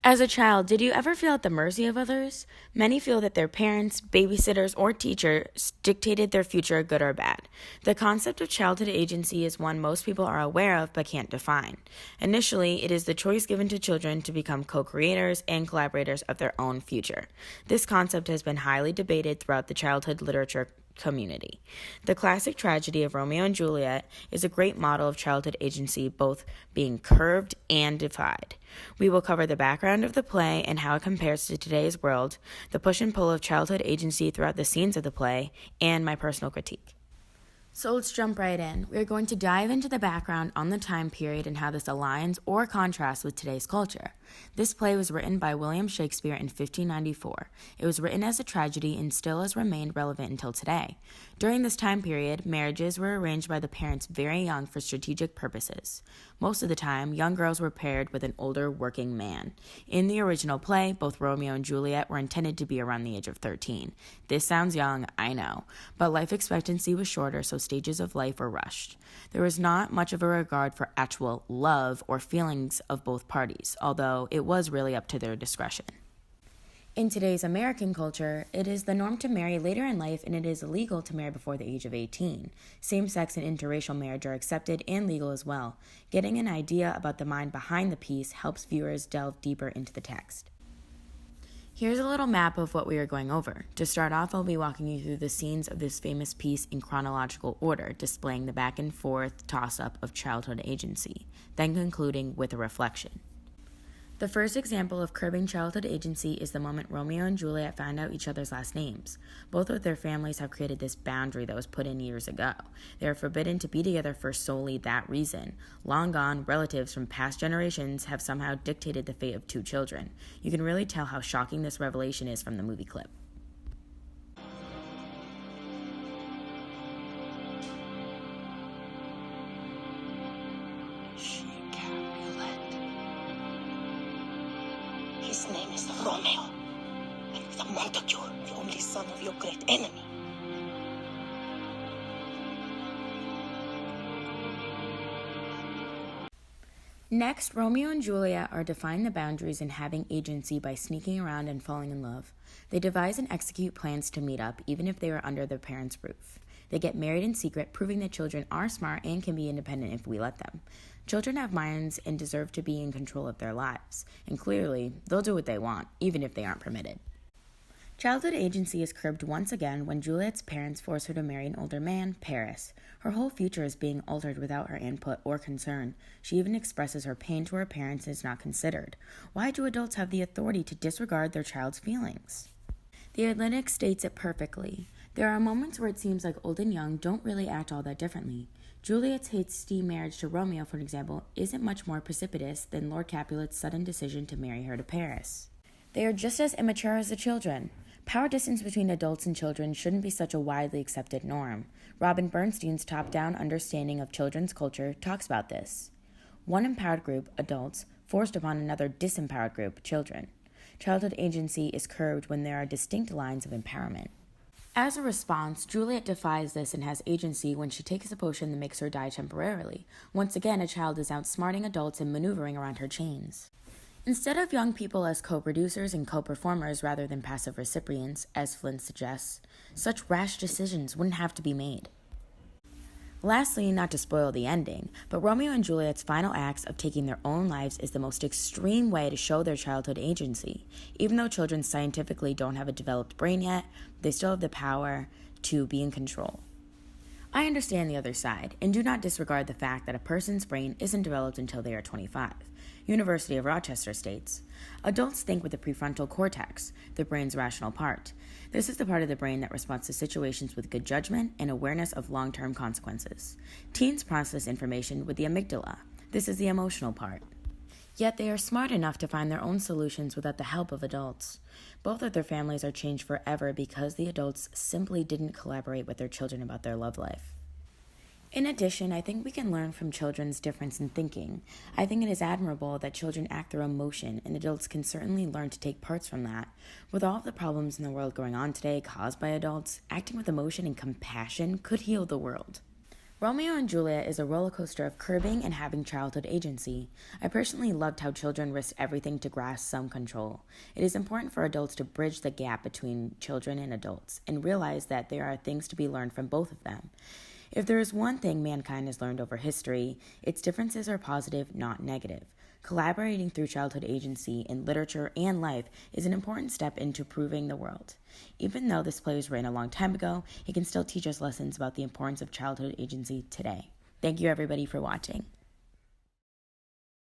As a child, did you ever feel at the mercy of others? Many feel that their parents, babysitters, or teachers dictated their future, good or bad. The concept of childhood agency is one most people are aware of but can't define. Initially, it is the choice given to children to become co-creators and collaborators of their own future. This concept has been highly debated throughout the childhood literature community. The classic tragedy of Romeo and Juliet is a great model of childhood agency, both being curved and defied. We will cover the background of the play and how it compares to today's world, the push and pull of childhood agency throughout the scenes of the play, and my personal critique. So let's jump right in. We're going to dive into the background on the time period and how this aligns or contrasts with today's culture. This play was written by William Shakespeare in 1594. It was written as a tragedy and still has remained relevant until today. During this time period, marriages were arranged by the parents very young for strategic purposes. Most of the time, young girls were paired with an older working man. In the original play, both Romeo and Juliet were intended to be around the age of 13. This sounds young, I know, but life expectancy was shorter, so stages of life were rushed. There was not much of a regard for actual love or feelings of both parties, although it was really up to their discretion. In today's American culture, it is the norm to marry later in life, and it is illegal to marry before the age of 18. Same-sex and interracial marriage are accepted and legal as well. Getting an idea about the mind behind the piece helps viewers delve deeper into the text. Here's a little map of what we are going over. To start off, I'll be walking you through the scenes of this famous piece in chronological order, displaying the back and forth toss-up of childhood agency, then concluding with a reflection. The first example of curbing childhood agency is the moment Romeo and Juliet found out each other's last names. Both of their families have created this boundary that was put in years ago. They are forbidden to be together for solely that reason. Long gone, relatives from past generations have somehow dictated the fate of two children. You can really tell how shocking this revelation is from the movie clip. His name is Romeo, and the Montague, the only son of your great enemy. Next, Romeo and Juliet are defining the boundaries and having agency by sneaking around and falling in love. They devise and execute plans to meet up, even if they are under their parents' roof. They get married in secret, proving that children are smart and can be independent if we let them. Children have minds and deserve to be in control of their lives, and clearly, they'll do what they want, even if they aren't permitted. Childhood agency is curbed once again when Juliet's parents force her to marry an older man, Paris. Her whole future is being altered without her input or concern. She even expresses her pain to her parents and is not considered. Why do adults have the authority to disregard their child's feelings? The Atlantic states it perfectly. There are moments where it seems like old and young don't really act all that differently. Juliet's hasty marriage to Romeo, for example, isn't much more precipitous than Lord Capulet's sudden decision to marry her to Paris. They are just as immature as the children. Power distance between adults and children shouldn't be such a widely accepted norm. Robin Bernstein's top-down understanding of children's culture talks about this. One empowered group, adults, forced upon another disempowered group, children. Childhood agency is curbed when there are distinct lines of empowerment. As a response, Juliet defies this and has agency when she takes a potion that makes her die temporarily. Once again, a child is outsmarting adults and maneuvering around her chains. Instead of young people as co-producers and co-performers rather than passive recipients, as Flynn suggests, such rash decisions wouldn't have to be made. Lastly, not to spoil the ending, but Romeo and Juliet's final acts of taking their own lives is the most extreme way to show their childhood agency. Even though children scientifically don't have a developed brain yet, they still have the power to be in control. I understand the other side, and do not disregard the fact that a person's brain isn't developed until they are 25. University of Rochester states, adults think with the prefrontal cortex, the brain's rational part. This is the part of the brain that responds to situations with good judgment and awareness of long-term consequences. Teens process information with the amygdala. This is the emotional part. Yet they are smart enough to find their own solutions without the help of adults. Both of their families are changed forever because the adults simply didn't collaborate with their children about their love life. In addition, I think we can learn from children's difference in thinking. I think it is admirable that children act through emotion, and adults can certainly learn to take parts from that. With all of the problems in the world going on today caused by adults, acting with emotion and compassion could heal the world. Romeo and Juliet is a roller coaster of curbing and having childhood agency. I personally loved how children risked everything to grasp some control. It is important for adults to bridge the gap between children and adults and realize that there are things to be learned from both of them. If there is one thing mankind has learned over history, its differences are positive, not negative. Collaborating through childhood agency in literature and life is an important step into improving the world. Even though this play was written a long time ago, it can still teach us lessons about the importance of childhood agency today. Thank you everybody for watching.